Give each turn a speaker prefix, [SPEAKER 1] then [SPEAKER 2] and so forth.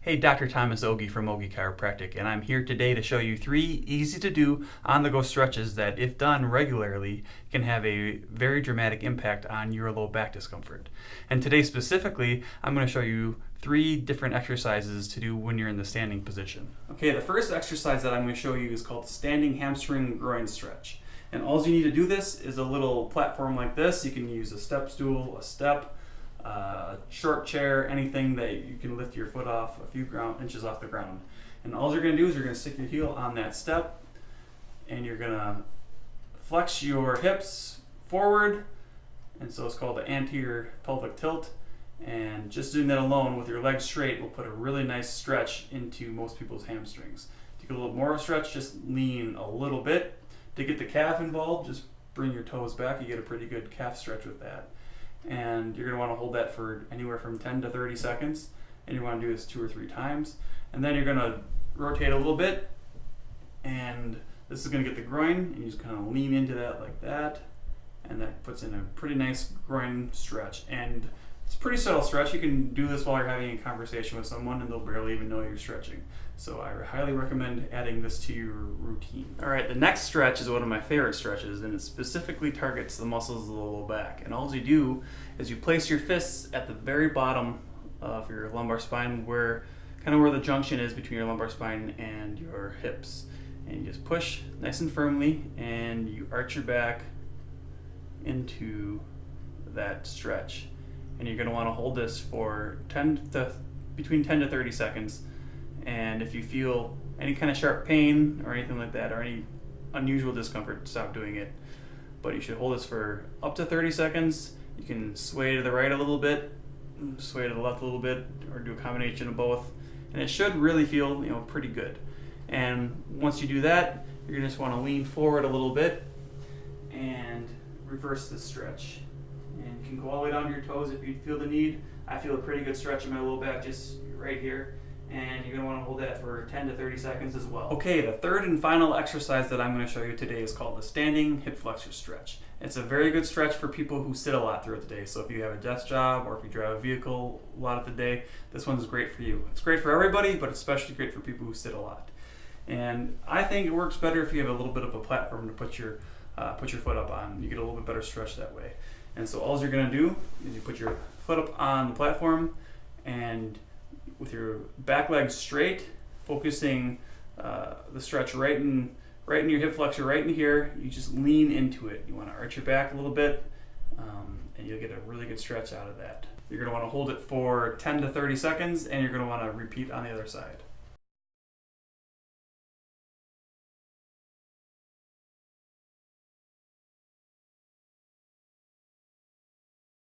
[SPEAKER 1] Hey, Dr. Thomas Ogi from Ogi Chiropractic, and I'm here today to show you 3 easy to do on-the-go stretches that, if done regularly, can have a very dramatic impact on your low back discomfort. And today specifically, I'm going to show you 3 different exercises to do when you're in the standing position. Okay, the first exercise that I'm going to show you is called the standing hamstring groin stretch. And all you need to do this is a little platform like this. You can use a step stool, a step, a short chair, anything that you can lift your foot off a few inches off the ground. And all you're going to do is you're going to stick your heel on that step and you're going to flex your hips forward, and so it's called the anterior pelvic tilt. And just doing that alone with your legs straight will put a really nice stretch into most people's hamstrings. To get a little more stretch, just lean a little bit. To get the calf involved, just bring your toes back. You get a pretty good calf stretch with that. And you're going to want to hold that for anywhere from 10 to 30 seconds. And you want to do this 2 or 3 times. And then you're going to rotate a little bit. And this is going to get the groin. And you just kind of lean into that like that. And that puts in a pretty nice groin stretch. And it's a pretty subtle stretch. You can do this while you're having a conversation with someone and they'll barely even know you're stretching. So I highly recommend adding this to your routine. All right, the next stretch is one of my favorite stretches, and it specifically targets the muscles of the low back. And all you do is you place your fists at the very bottom of your lumbar spine, where the junction is between your lumbar spine and your hips. And you just push nice and firmly, and you arch your back into that stretch. And you're going to want to hold this for between 10 to 30 seconds. And if you feel any kind of sharp pain or anything like that, or any unusual discomfort, stop doing it. But you should hold this for up to 30 seconds. You can sway to the right a little bit, sway to the left a little bit, or do a combination of both. And it should really feel, pretty good. And once you do that, you're going to just want to lean forward a little bit and reverse the stretch. And you can go all the way down to your toes if you feel the need. I feel a pretty good stretch in my low back just right here. And you're going to want to hold that for 10 to 30 seconds as well. Okay, the third and final exercise that I'm going to show you today is called the standing hip flexor stretch. It's a very good stretch for people who sit a lot throughout the day. So if you have a desk job or if you drive a vehicle a lot of the day, this one's great for you. It's great for everybody, but especially great for people who sit a lot. And I think it works better if you have a little bit of a platform to put your foot up on. You get a little bit better stretch that way. And so all you're going to do is you put your foot up on the platform, and with your back leg straight, focusing the stretch right in your hip flexor, right in here, you just lean into it. You want to arch your back a little bit, and you'll get a really good stretch out of that. You're going to want to hold it for 10 to 30 seconds, and you're going to want to repeat on the other side.